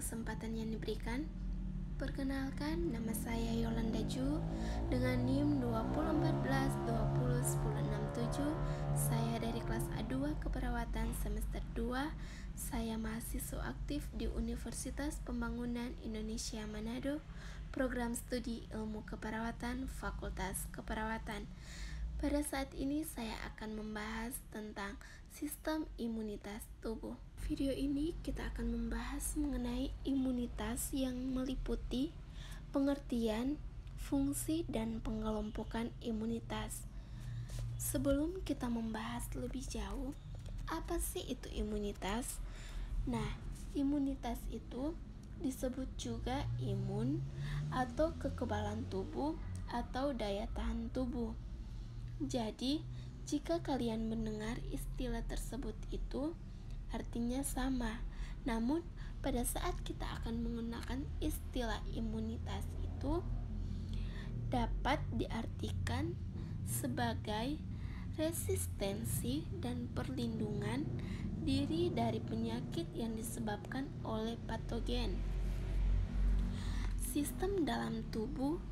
kesempatan yang diberikan. Perkenalkan, nama saya Yolanda Ju dengan NIM 2014-201067. Saya dari kelas A2 Keperawatan semester 2. Saya mahasiswa aktif di Universitas Pembangunan Indonesia Manado, program studi Ilmu Keperawatan, Fakultas Keperawatan. Pada saat ini saya akan membahas tentang sistem imunitas tubuh. Video ini kita akan membahas mengenai imunitas yang meliputi pengertian, fungsi, dan pengelompokan imunitas. Sebelum kita membahas lebih jauh, apa sih itu imunitas? Nah, imunitas itu disebut juga imun atau kekebalan tubuh atau daya tahan tubuh. Jadi, jika kalian mendengar istilah tersebut itu artinya sama. Namun, pada saat kita akan menggunakan istilah imunitas itu dapat diartikan sebagai resistensi dan perlindungan diri dari penyakit yang disebabkan oleh patogen. Sistem dalam tubuh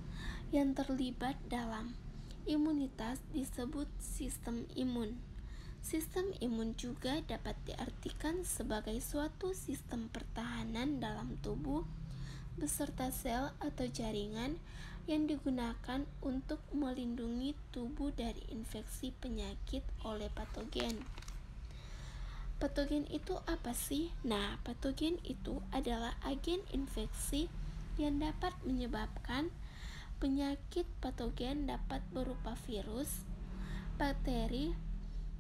yang terlibat dalam imunitas disebut sistem imun. Sistem imun juga dapat diartikan sebagai suatu sistem pertahanan dalam tubuh beserta sel atau jaringan yang digunakan untuk melindungi tubuh dari infeksi penyakit oleh patogen. Patogen itu apa sih? Nah, patogen itu adalah agen infeksi yang dapat menyebabkan penyakit. Patogen dapat berupa virus, bakteri,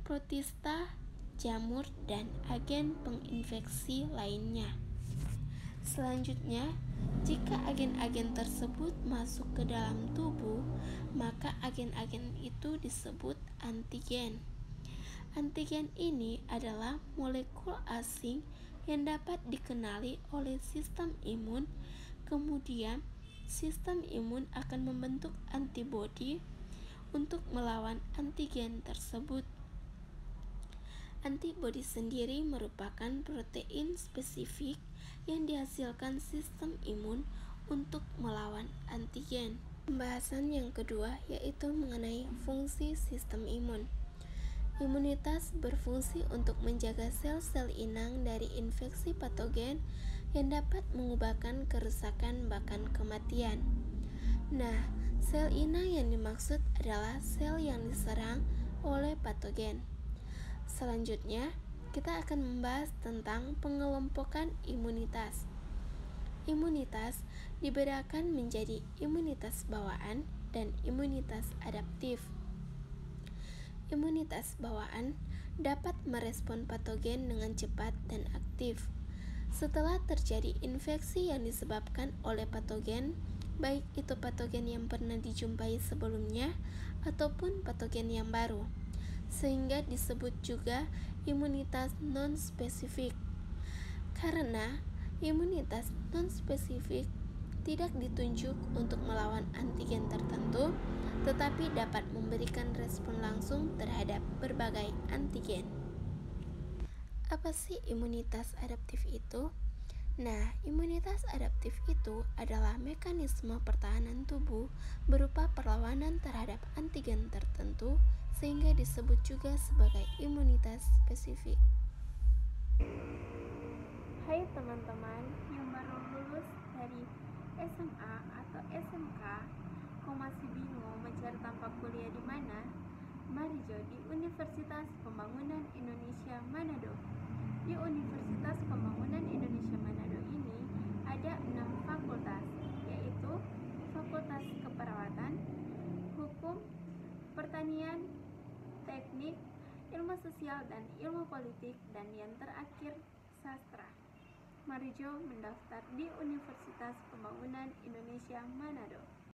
protista, jamur, dan agen penginfeksi lainnya. Selanjutnya, jika agen-agen tersebut masuk ke dalam tubuh, maka agen-agen itu disebut antigen. Antigen ini adalah molekul asing yang dapat dikenali oleh sistem imun. Kemudian, sistem imun akan membentuk antibodi untuk melawan antigen tersebut. Antibodi sendiri merupakan protein spesifik yang dihasilkan sistem imun untuk melawan antigen. Pembahasan yang kedua yaitu mengenai fungsi sistem imun. Imunitas berfungsi untuk menjaga sel-sel inang dari infeksi patogen yang dapat mengakibatkan kerusakan bahkan kematian. Nah, sel inang yang dimaksud adalah sel yang diserang oleh patogen. Selanjutnya, kita akan membahas tentang pengelompokan imunitas. Imunitas dibedakan menjadi imunitas bawaan dan imunitas adaptif. Imunitas bawaan dapat merespon patogen dengan cepat dan aktif. Setelah terjadi infeksi yang disebabkan oleh patogen, baik itu patogen yang pernah dijumpai sebelumnya ataupun patogen yang baru, sehingga disebut juga imunitas non-spesifik. Karena imunitas non-spesifik tidak ditunjuk untuk melawan antigen tertentu, tetapi dapat memberikan respon langsung terhadap berbagai antigen. Apa sih imunitas adaptif itu? Nah, imunitas adaptif itu adalah mekanisme pertahanan tubuh berupa perlawanan terhadap antigen tertentu, sehingga disebut juga sebagai imunitas spesifik. Hai teman-teman yang baru lulus dari SMA atau SMK, kau masih bingung mencari tempat kuliah di mana? Mari di Universitas Pembangunan Indonesia Manado. Di Universitas Pembangunan Indonesia Manado ini ada 6 fakultas, yaitu Fakultas Keperawatan, Hukum, Pertanian, Teknik, Ilmu Sosial dan Ilmu Politik, dan yang terakhir Sastra. Mari mendaftar di Universitas Pembangunan Indonesia Manado.